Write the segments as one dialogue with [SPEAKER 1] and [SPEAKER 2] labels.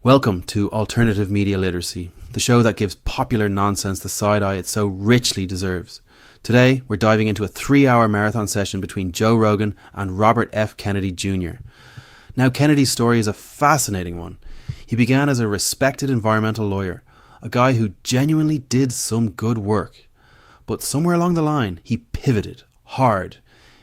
[SPEAKER 1] Welcome to Alternative Media Literacy, the show that gives popular nonsense the side eye it so richly deserves. Today, we're diving into a 3-hour marathon session between Joe Rogan and Robert F. Kennedy Jr. Now, Kennedy's story is a fascinating one. He began as a respected environmental lawyer, a guy who genuinely did some good work. But somewhere along the line, he pivoted hard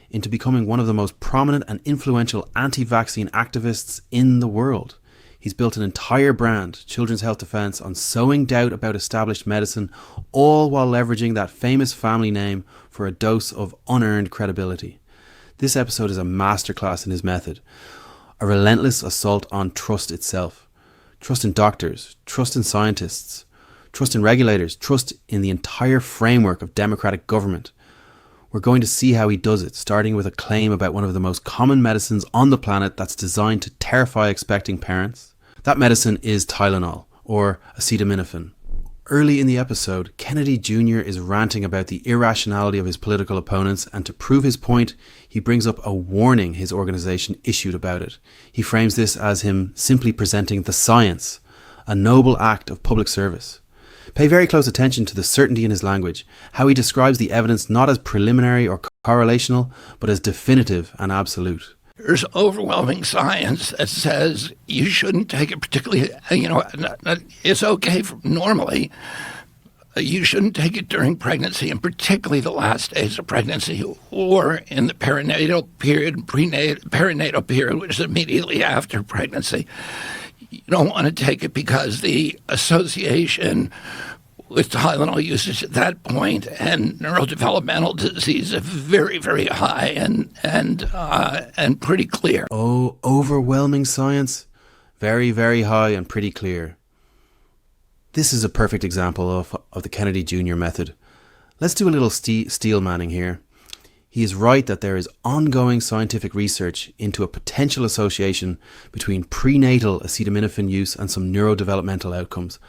[SPEAKER 1] into becoming one of the most prominent and influential anti-vaccine activists in the world. He's built an entire brand, Children's Health Defense, on sowing doubt about established medicine, all while leveraging that famous family name for a dose of unearned credibility. This episode is a masterclass in his method, a relentless assault on trust itself. Trust in doctors, trust in scientists, trust in regulators, trust in the entire framework of democratic government. We're going to see how he does it, starting with a claim about one of the most common medicines on the planet that's designed to terrify expecting parents. That medicine is Tylenol, or acetaminophen. Early in the episode, Kennedy Jr. is ranting about the irrationality of his political opponents, and to prove his point, he brings up a warning his organization issued about it. He frames this as him simply presenting the science, a noble act of public service. Pay very close attention to the certainty in his language, how he describes the evidence not as preliminary or correlational, but as definitive and absolute.
[SPEAKER 2] There's overwhelming science that says you shouldn't take it, particularly, it's okay normally. You shouldn't take it during pregnancy, and particularly the last days of pregnancy or in the perinatal period, perinatal period, which is immediately after pregnancy. You don't want to take it because the association with Tylenol usage at that point and neurodevelopmental disease are very, very high and pretty clear.
[SPEAKER 1] Oh, overwhelming science? Very, very high and pretty clear. This is a perfect example of the Kennedy Jr. method. Let's do a little steel manning here. He is right that there is ongoing scientific research into a potential association between prenatal acetaminophen use and some neurodevelopmental outcomes.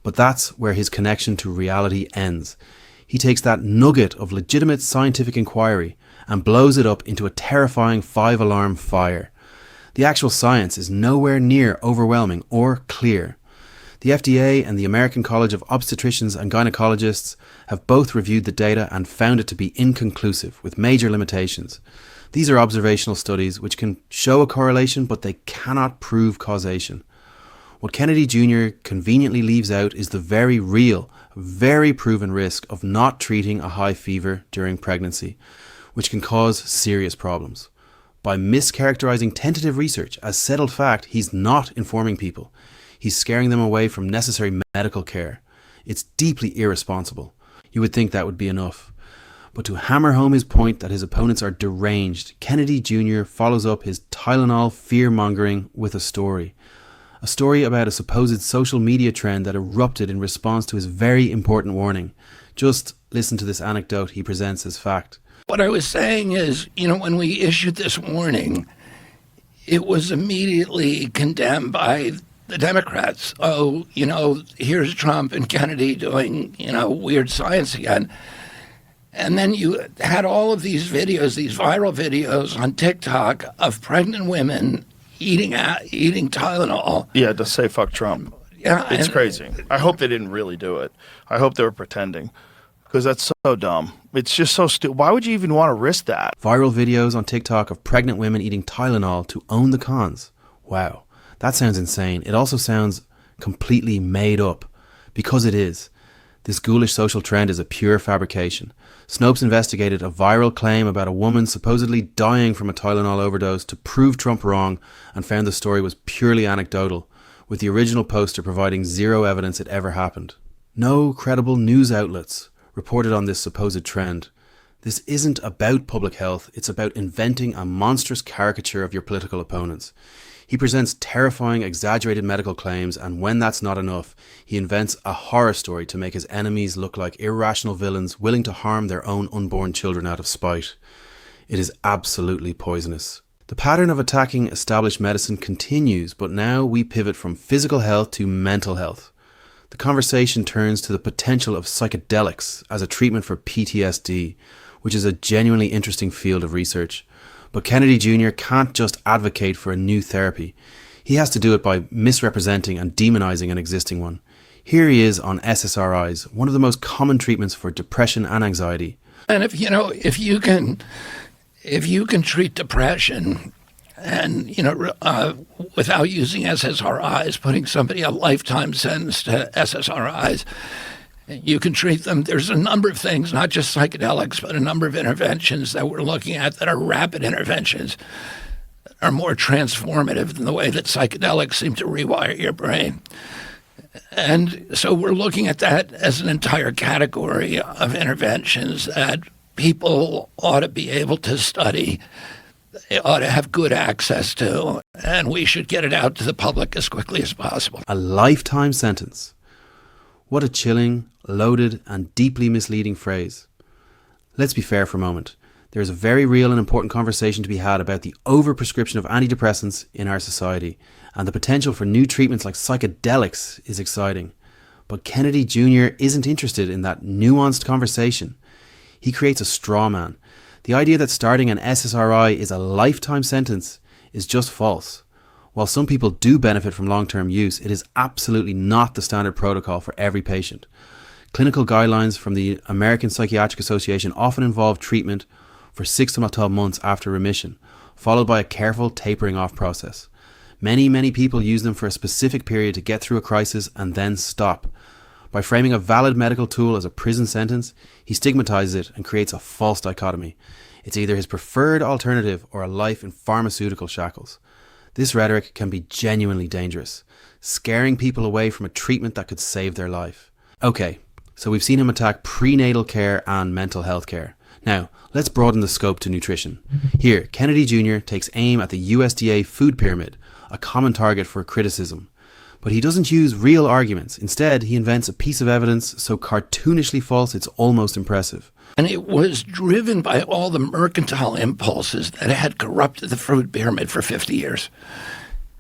[SPEAKER 1] But that's where his connection to reality ends. He takes that nugget of legitimate scientific inquiry and blows it up into a terrifying 5-alarm fire. The actual science is nowhere near overwhelming or clear. The FDA and the American College of Obstetricians and Gynecologists have both reviewed the data and found it to be inconclusive, with major limitations. These are observational studies which can show a correlation, but they cannot prove causation. What Kennedy Jr. conveniently leaves out is the very real, very proven risk of not treating a high fever during pregnancy, which can cause serious problems. By mischaracterizing tentative research as settled fact, he's not informing people. He's scaring them away from necessary medical care. It's deeply irresponsible. You would think that would be enough. But to hammer home his point that his opponents are deranged, Kennedy Jr. follows up his Tylenol fear-mongering with a story. A story about a supposed social media trend that erupted in response to his very important warning. Just listen to this anecdote he presents as fact.
[SPEAKER 2] What I was saying is, when we issued this warning, it was immediately condemned by the Democrats. Oh, here's Trump and Kennedy doing, weird science again. And then you had all of these videos, these viral videos on TikTok of pregnant women eating Tylenol.
[SPEAKER 3] Yeah, to say fuck Trump.
[SPEAKER 2] Yeah,
[SPEAKER 3] it's crazy. I hope they didn't really do it. I hope they were pretending, because that's so dumb. It's just so stupid. Why would you even want to risk that?
[SPEAKER 1] Viral videos on TikTok of pregnant women eating Tylenol to own the cons. Wow, that sounds insane. It also sounds completely made up, because it is. This ghoulish social trend is a pure fabrication. Snopes investigated a viral claim about a woman supposedly dying from a Tylenol overdose to prove Trump wrong, and found the story was purely anecdotal, with the original poster providing zero evidence it ever happened. No credible news outlets reported on this supposed trend. This isn't about public health, it's about inventing a monstrous caricature of your political opponents. He presents terrifying, exaggerated medical claims, and when that's not enough, he invents a horror story to make his enemies look like irrational villains willing to harm their own unborn children out of spite. It is absolutely poisonous. The pattern of attacking established medicine continues, but now we pivot from physical health to mental health. The conversation turns to the potential of psychedelics as a treatment for PTSD, which is a genuinely interesting field of research. But Kennedy Jr. can't just advocate for a new therapy. He has to do it by misrepresenting and demonizing an existing one. Here he is on SSRIs, one of the most common treatments for depression and anxiety.
[SPEAKER 2] And if you can treat depression and, without using SSRIs, putting somebody a lifetime sentence to SSRIs, you can treat them. There's a number of things, not just psychedelics, but a number of interventions that we're looking at that are rapid interventions, are more transformative than the way that psychedelics seem to rewire your brain. And so we're looking at that as an entire category of interventions that people ought to be able to study, they ought to have good access to, and we should get it out to the public as quickly as possible.
[SPEAKER 1] A lifetime sentence. What a chilling, loaded, and deeply misleading phrase. Let's be fair for a moment. There is a very real and important conversation to be had about the overprescription of antidepressants in our society, and the potential for new treatments like psychedelics is exciting. But Kennedy Jr. isn't interested in that nuanced conversation. He creates a straw man. The idea that starting an SSRI is a lifetime sentence is just false. While some people do benefit from long-term use, it is absolutely not the standard protocol for every patient. Clinical guidelines from the American Psychiatric Association often involve treatment for 6 to 12 months after remission, followed by a careful tapering off process. Many people use them for a specific period to get through a crisis and then stop. By framing a valid medical tool as a prison sentence, he stigmatizes it and creates a false dichotomy. It's either his preferred alternative or a life in pharmaceutical shackles. This rhetoric can be genuinely dangerous, scaring people away from a treatment that could save their life. Okay, so we've seen him attack prenatal care and mental health care. Now, let's broaden the scope to nutrition. Here, Kennedy Jr. takes aim at the USDA Food Pyramid, a common target for criticism. But he doesn't use real arguments. Instead, he invents a piece of evidence so cartoonishly false it's almost impressive.
[SPEAKER 2] And it was driven by all the mercantile impulses that had corrupted the food pyramid for 50 years.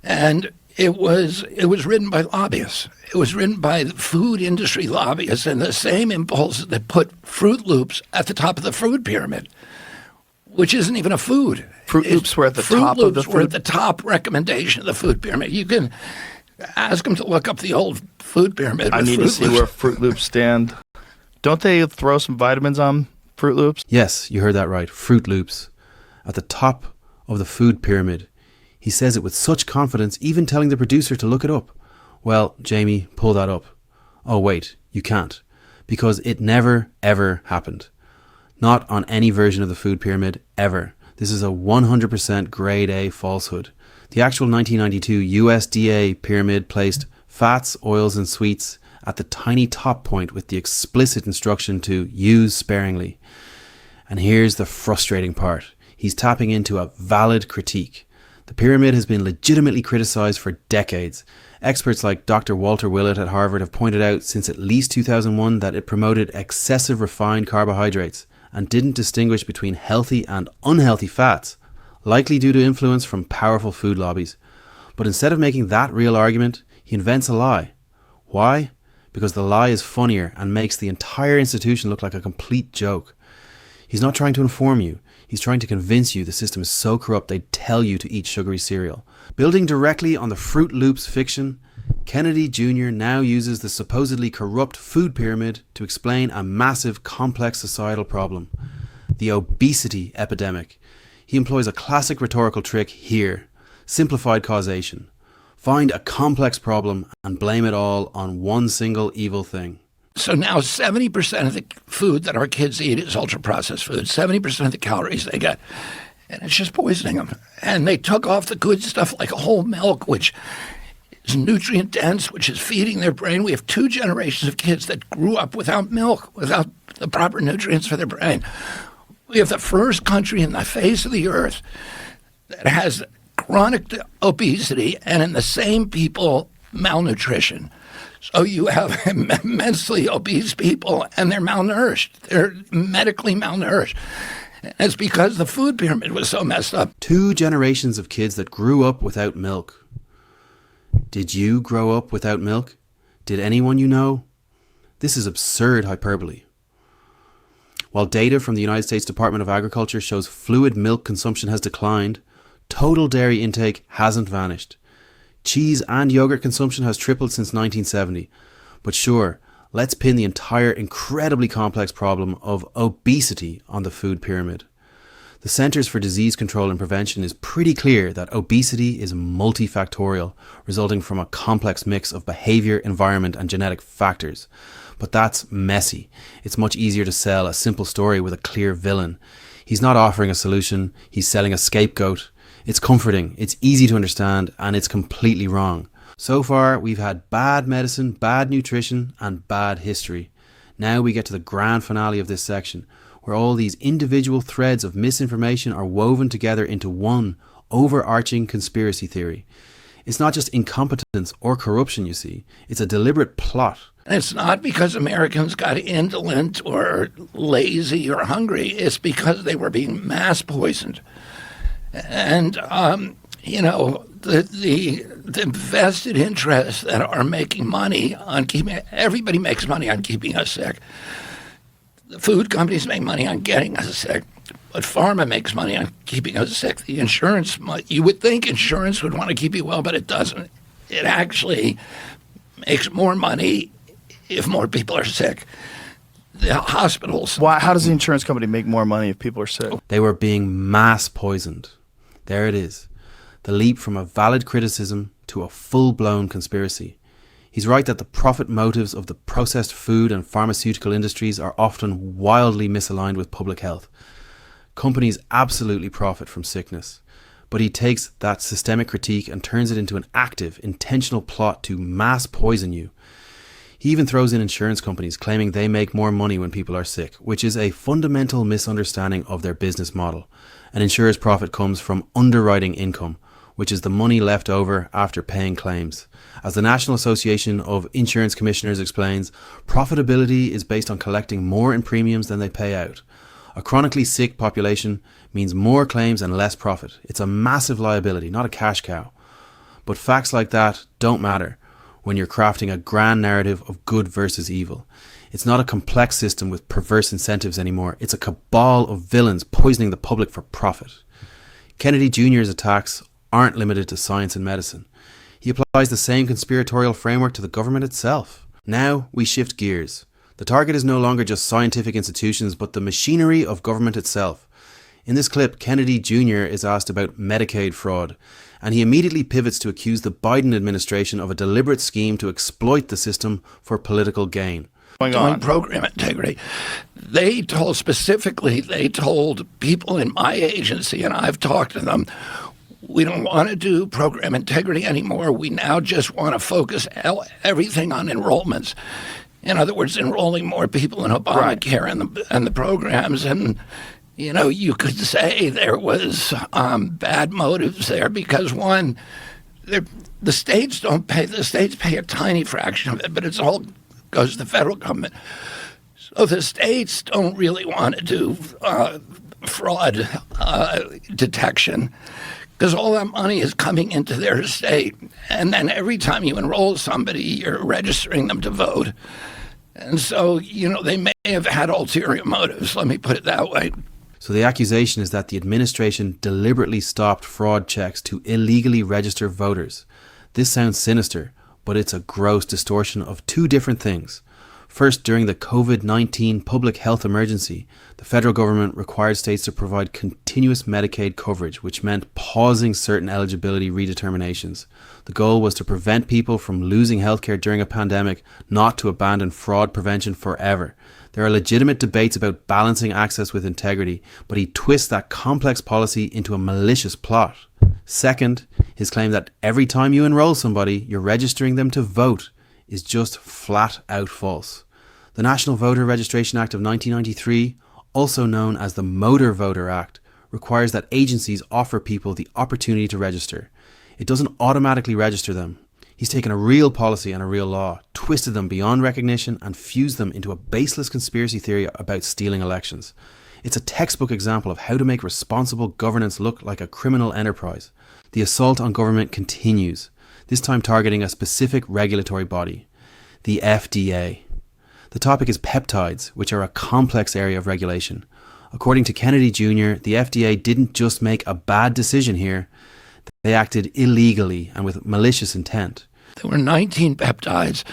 [SPEAKER 2] And it was written by lobbyists. It was written by the food industry lobbyists and the same impulses that put Froot Loops at the top of the food pyramid, which isn't even a food.
[SPEAKER 3] Froot Loops were at the top of the food.
[SPEAKER 2] Froot Loops were at the top recommendation of the food pyramid. You can ask them to look up the old food pyramid.
[SPEAKER 3] I need to see where Froot Loops stand. Don't they throw some vitamins on Froot Loops?
[SPEAKER 1] Yes, you heard that right. Froot Loops. At the top of the food pyramid. He says it with such confidence, even telling the producer to look it up. Well, Jamie, pull that up. Oh wait, you can't. Because it never, ever happened. Not on any version of the food pyramid, ever. This is a 100% grade A falsehood. The actual 1992 USDA pyramid placed fats, oils and sweets at the tiny top point with the explicit instruction to use sparingly. And here's the frustrating part. He's tapping into a valid critique. The pyramid has been legitimately criticized for decades. Experts like Dr. Walter Willett at Harvard have pointed out since at least 2001 that it promoted excessive refined carbohydrates and didn't distinguish between healthy and unhealthy fats, likely due to influence from powerful food lobbies. But instead of making that real argument, he invents a lie. Why? Because the lie is funnier and makes the entire institution look like a complete joke. He's not trying to inform you. He's trying to convince you the system is so corrupt they'd tell you to eat sugary cereal. Building directly on the Froot Loops fiction, Kennedy Jr. now uses the supposedly corrupt food pyramid to explain a massive, complex societal problem, the obesity epidemic. He employs a classic rhetorical trick here, simplified causation. Find a complex problem and blame it all on one single evil thing.
[SPEAKER 2] So now 70% of the food that our kids eat is ultra-processed food, 70% of the calories they get, and it's just poisoning them. And they took off the good stuff like whole milk, which is nutrient-dense, which is feeding their brain. We have 2 generations of kids that grew up without milk, without the proper nutrients for their brain. We have the first country in the face of the earth that has chronic obesity and in the same people, malnutrition. So you have immensely obese people and they're malnourished. They're medically malnourished. And it's because the food pyramid was so messed up.
[SPEAKER 1] 2 generations of kids that grew up without milk. Did you grow up without milk? Did anyone you know? This is absurd hyperbole. While data from the United States Department of Agriculture shows fluid milk consumption has declined, total dairy intake hasn't vanished. Cheese and yogurt consumption has tripled since 1970. But sure, let's pin the entire incredibly complex problem of obesity on the food pyramid. The Centers for Disease Control and Prevention is pretty clear that obesity is multifactorial, resulting from a complex mix of behavior, environment, and genetic factors. But that's messy. It's much easier to sell a simple story with a clear villain. He's not offering a solution, he's selling a scapegoat. It's comforting, it's easy to understand, and it's completely wrong. So far, we've had bad medicine, bad nutrition, and bad history. Now we get to the grand finale of this section, where all these individual threads of misinformation are woven together into one overarching conspiracy theory. It's not just incompetence or corruption, you see. It's a deliberate plot.
[SPEAKER 2] It's not because Americans got indolent or lazy or hungry. It's because they were being mass poisoned. And, the vested interests that are making money on keeping, everybody makes money on keeping us sick. The food companies make money on getting us sick, but pharma makes money on keeping us sick. The insurance, you would think insurance would want to keep you well, but it doesn't. It actually makes more money if more people are sick. The hospitals.
[SPEAKER 3] Why? How does the insurance company make more money if people are sick?
[SPEAKER 1] They were being mass poisoned. There it is. The leap from a valid criticism to a full-blown conspiracy. He's right that the profit motives of the processed food and pharmaceutical industries are often wildly misaligned with public health. Companies absolutely profit from sickness. But he takes that systemic critique and turns it into an active, intentional plot to mass poison you. He even throws in insurance companies claiming they make more money when people are sick, which is a fundamental misunderstanding of their business model. An insurer's profit comes from underwriting income, which is the money left over after paying claims. As the National Association of Insurance Commissioners explains, profitability is based on collecting more in premiums than they pay out. A chronically sick population means more claims and less profit. It's a massive liability, not a cash cow. But facts like that don't matter when you're crafting a grand narrative of good versus evil. It's not a complex system with perverse incentives anymore. It's a cabal of villains poisoning the public for profit. Kennedy Jr.'s attacks aren't limited to science and medicine. He applies the same conspiratorial framework to the government itself. Now we shift gears. The target is no longer just scientific institutions, but the machinery of government itself. In this clip, Kennedy Jr. is asked about Medicaid fraud, and he immediately pivots to accuse the Biden administration of a deliberate scheme to exploit the system for political gain.
[SPEAKER 2] Doing program integrity. They told people in my agency, and I've talked to them, we don't want to do program integrity anymore. We now just want to focus everything on enrollments. In other words, enrolling more people in Obamacare and the programs. And, you could say there was bad motives there because, one, the states don't pay. The states pay a tiny fraction of it, but it's all goes to the federal government. So the states don't really want to do fraud detection, because all that money is coming into their state. And then every time you enroll somebody, you're registering them to vote. And so, they may have had ulterior motives, let me put it that way.
[SPEAKER 1] So the accusation is that the administration deliberately stopped fraud checks to illegally register voters. This sounds sinister, but it's a gross distortion of two different things. First, during the COVID-19 public health emergency, the federal government required states to provide continuous Medicaid coverage, which meant pausing certain eligibility redeterminations. The goal was to prevent people from losing healthcare during a pandemic, not to abandon fraud prevention forever. There are legitimate debates about balancing access with integrity, but he twists that complex policy into a malicious plot. Second, his claim that every time you enroll somebody, you're registering them to vote is just flat out false. The National Voter Registration Act of 1993, also known as the Motor Voter Act, requires that agencies offer people the opportunity to register. It doesn't automatically register them. He's taken a real policy and a real law, twisted them beyond recognition, and fused them into a baseless conspiracy theory about stealing elections. It's a textbook example of how to make responsible governance look like a criminal enterprise. The assault on government continues, this time targeting a specific regulatory body, the FDA. The topic is peptides, which are a complex area of regulation. According to Kennedy Jr., the FDA didn't just make a bad decision here, They acted illegally and with malicious intent.
[SPEAKER 2] There were 19 peptides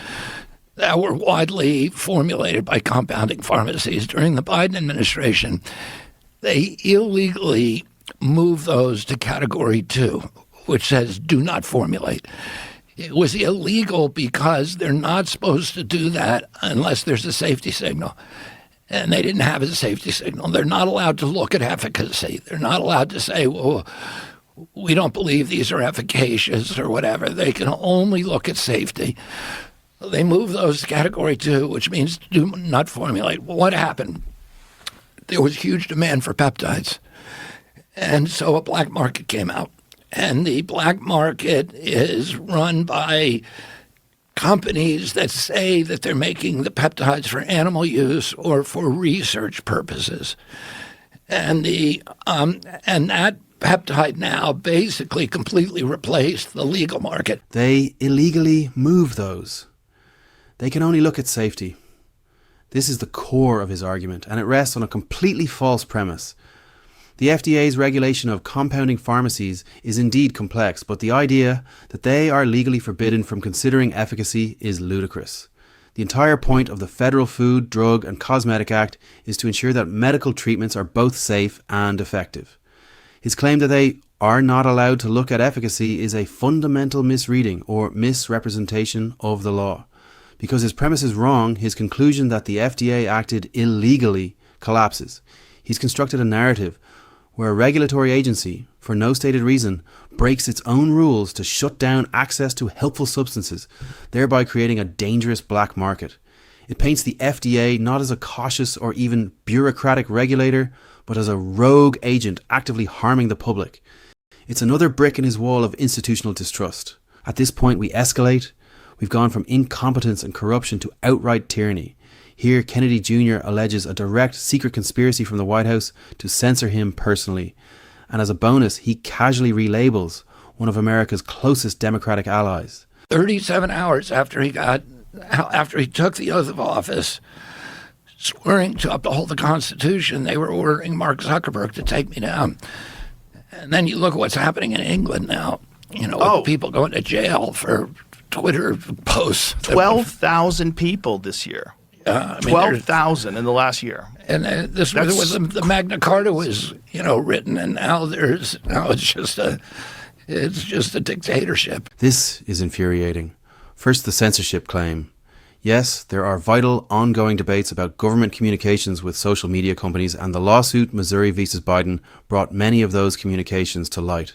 [SPEAKER 2] that were widely formulated by compounding pharmacies during the Biden administration. They illegally moved those to Category 2, which says do not formulate. It was illegal because they're not supposed to do that unless there's a safety signal. And they didn't have a safety signal. They're not allowed to look at efficacy. They're not allowed to say, well, we don't believe these are efficacious or whatever. They can only look at safety. They moved those to Category 2, which means do not formulate. Well, what happened? There was huge demand for peptides. And so a black market came out. And the black market is run by companies that say that they're making the peptides for animal use or for research purposes. And that peptide now basically completely replaced the legal market.
[SPEAKER 1] They illegally move those. They can only look at safety. This is the core of his argument, and it rests on a completely false premise. The FDA's regulation of compounding pharmacies is indeed complex, but the idea that they are legally forbidden from considering efficacy is ludicrous. The entire point of the Federal Food, Drug and Cosmetic Act is to ensure that medical treatments are both safe and effective. His claim that they are not allowed to look at efficacy is a fundamental misreading or misrepresentation of the law. Because his premise is wrong, his conclusion that the FDA acted illegally collapses. He's constructed a narrative where a regulatory agency, for no stated reason, breaks its own rules to shut down access to helpful substances, thereby creating a dangerous black market. It paints the FDA not as a cautious or even bureaucratic regulator, but as a rogue agent actively harming the public. It's another brick in his wall of institutional distrust. At this point, we escalate. We've gone from incompetence and corruption to outright tyranny. Here, Kennedy Jr. alleges a direct secret conspiracy from the White House to censor him personally. And as a bonus, he casually relabels one of America's closest Democratic allies.
[SPEAKER 2] 37 hours after he took the oath of office, swearing to uphold the Constitution, they were ordering Mark Zuckerberg to take me down. And then you look at what's happening in England now. With people going to jail for Twitter posts.
[SPEAKER 3] 12,000 people this year. 12,000 in the last year.
[SPEAKER 2] And this was the Magna Carta was, written, and now it's just a dictatorship.
[SPEAKER 1] This is infuriating. First, the censorship claim. Yes, there are vital, ongoing debates about government communications with social media companies, and the lawsuit Missouri v. Biden brought many of those communications to light.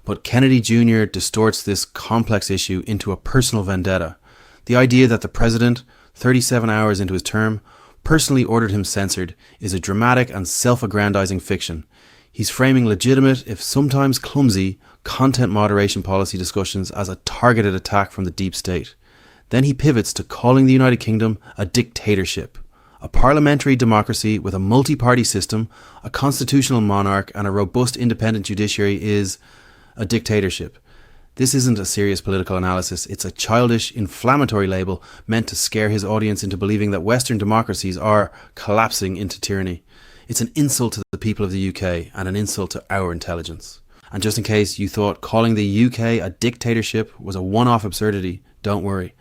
[SPEAKER 1] But Kennedy Jr. distorts this complex issue into a personal vendetta. The idea that the president, 37 hours into his term, personally ordered him censored is a dramatic and self-aggrandizing fiction. He's framing legitimate, if sometimes clumsy, content moderation policy discussions as a targeted attack from the deep state. Then he pivots to calling the United Kingdom a dictatorship. A parliamentary democracy with a multi-party system, a constitutional monarch and a robust independent judiciary is a dictatorship. This isn't a serious political analysis. It's a childish, inflammatory label meant to scare his audience into believing that Western democracies are collapsing into tyranny. It's an insult to the people of the UK and an insult to our intelligence. And just in case you thought calling the UK a dictatorship was a one-off absurdity, don't worry.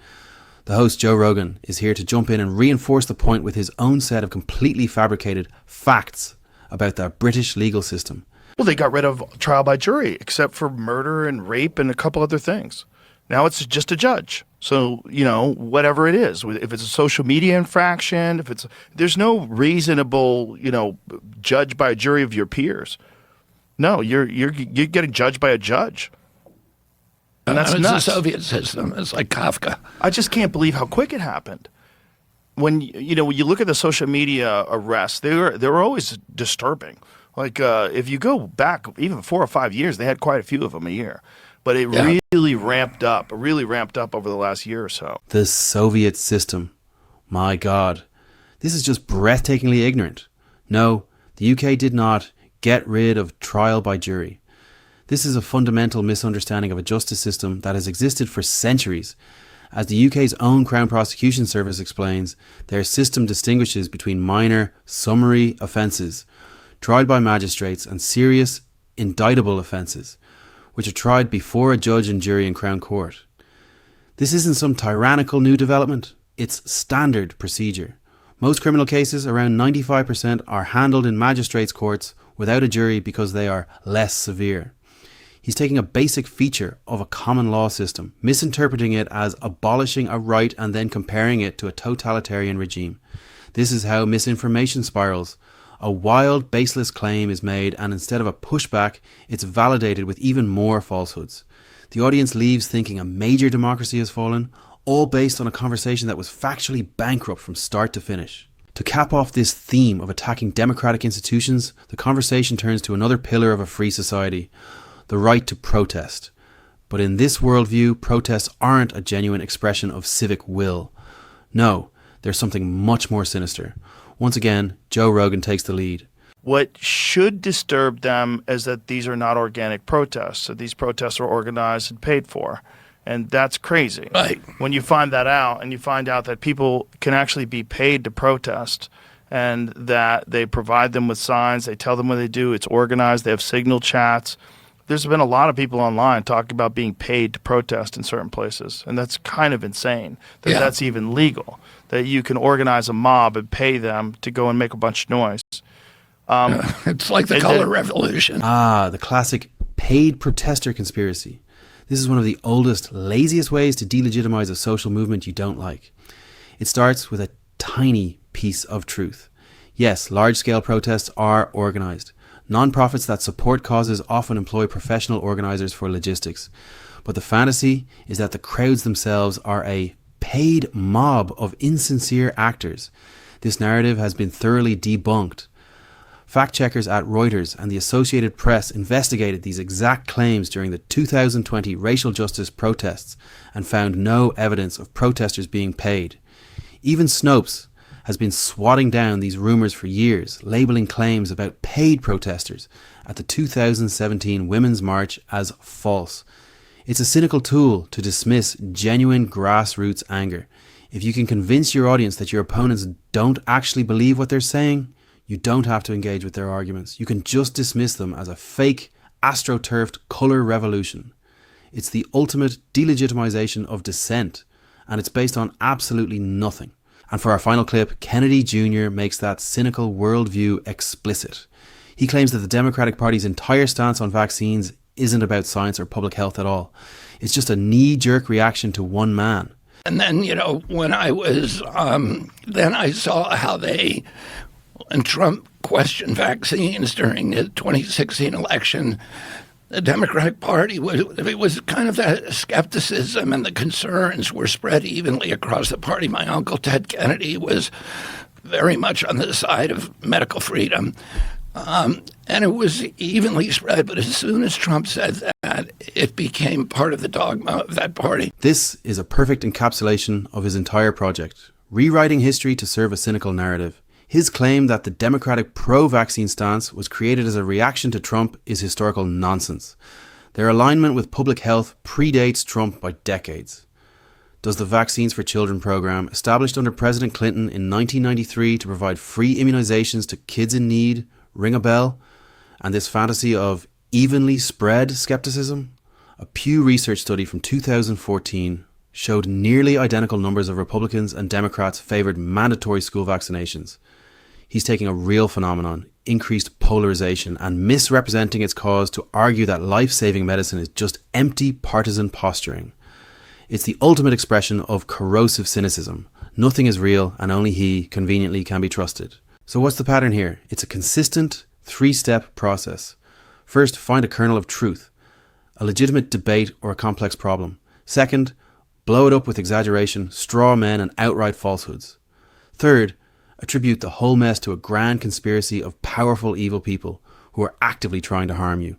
[SPEAKER 1] The host, Joe Rogan, is here to jump in and reinforce the point with his own set of completely fabricated facts about the British legal system.
[SPEAKER 3] Well, they got rid of trial by jury, except for murder and rape and a couple other things. Now it's just a judge. So, whatever it is, if it's a social media infraction, there's no reasonable, judge by a jury of your peers. No, you're getting judged by a judge. And that's nuts.
[SPEAKER 2] It's the Soviet system. It's like Kafka.
[SPEAKER 3] I just can't believe how quick it happened. When you look at the social media arrests, they were always disturbing. Like if you go back even 4 or 5 years, they had quite a few of them a year. But it really ramped up over the last year or so.
[SPEAKER 1] The Soviet system. My God. This is just breathtakingly ignorant. No, the UK did not get rid of trial by jury. This is a fundamental misunderstanding of a justice system that has existed for centuries. As the UK's own Crown Prosecution Service explains, their system distinguishes between minor, summary offences tried by magistrates and serious, indictable offences, which are tried before a judge and jury in Crown Court. This isn't some tyrannical new development, it's standard procedure. Most criminal cases, around 95%, are handled in magistrates' courts without a jury because they are less severe. He's taking a basic feature of a common law system, misinterpreting it as abolishing a right and then comparing it to a totalitarian regime. This is how misinformation spirals. A wild, baseless claim is made, and instead of a pushback, it's validated with even more falsehoods. The audience leaves thinking a major democracy has fallen, all based on a conversation that was factually bankrupt from start to finish. To cap off this theme of attacking democratic institutions, the conversation turns to another pillar of a free society, the right to protest. But in this worldview, protests aren't a genuine expression of civic will. No, there's something much more sinister. Once again, Joe Rogan takes the lead.
[SPEAKER 3] What should disturb them is that these are not organic protests. So these protests are organized and paid for. And that's crazy.
[SPEAKER 2] Right.
[SPEAKER 3] When you find that out, and you find out that people can actually be paid to protest, and that they provide them with signs, they tell them what they do, it's organized, they have signal chats. There's been a lot of people online talking about being paid to protest in certain places, and that's kind of insane that that's even legal, that you can organize a mob and pay them to go and make a bunch of noise.
[SPEAKER 2] It's like the color revolution.
[SPEAKER 1] The classic paid protester conspiracy. This is one of the oldest, laziest ways to delegitimize a social movement you don't like. It starts with a tiny piece of truth. Yes, large-scale protests are organized. Non-profits that support causes often employ professional organizers for logistics. But the fantasy is that the crowds themselves are a paid mob of insincere actors. This narrative has been thoroughly debunked. Fact-checkers at Reuters and the Associated Press investigated these exact claims during the 2020 racial justice protests and found no evidence of protesters being paid. Even Snopes has been swatting down these rumours for years, labelling claims about paid protesters at the 2017 Women's March as false. It's a cynical tool to dismiss genuine grassroots anger. If you can convince your audience that your opponents don't actually believe what they're saying, you don't have to engage with their arguments. You can just dismiss them as a fake, astroturfed colour revolution. It's the ultimate delegitimization of dissent, and it's based on absolutely nothing. And for our final clip, Kennedy Jr. makes that cynical worldview explicit. He claims that the Democratic Party's entire stance on vaccines isn't about science or public health at all. It's just a knee-jerk reaction to one man.
[SPEAKER 2] And then, when I was, then I saw how when Trump questioned vaccines during the 2016 election, the Democratic Party was kind of that skepticism, and the concerns were spread evenly across the party. My uncle Ted Kennedy was very much on the side of medical freedom, and it was evenly spread. But as soon as Trump said that, it became part of the dogma of that party.
[SPEAKER 1] This is a perfect encapsulation of his entire project, rewriting history to serve a cynical narrative. His claim that the Democratic pro-vaccine stance was created as a reaction to Trump is historical nonsense. Their alignment with public health predates Trump by decades. Does the Vaccines for Children program, established under President Clinton in 1993 to provide free immunizations to kids in need, ring a bell? And this fantasy of evenly spread skepticism? A Pew Research study from 2014 showed nearly identical numbers of Republicans and Democrats favoured mandatory school vaccinations. He's taking a real phenomenon, increased polarization, and misrepresenting its cause to argue that life-saving medicine is just empty partisan posturing. It's the ultimate expression of corrosive cynicism. Nothing is real, and only he, conveniently, can be trusted. So what's the pattern here? It's a consistent, three-step process. First, find a kernel of truth, a legitimate debate or a complex problem. Second, blow it up with exaggeration, straw men, and outright falsehoods. Third, attribute the whole mess to a grand conspiracy of powerful evil people who are actively trying to harm you.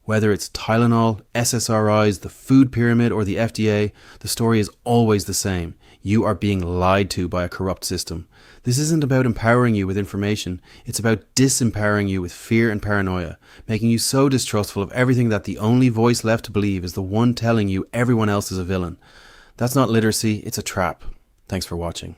[SPEAKER 1] Whether it's Tylenol, SSRIs, the Food Pyramid, or the FDA, the story is always the same. You are being lied to by a corrupt system. This isn't about empowering you with information. It's about disempowering you with fear and paranoia, making you so distrustful of everything that the only voice left to believe is the one telling you everyone else is a villain. That's not literacy, it's a trap. Thanks for watching.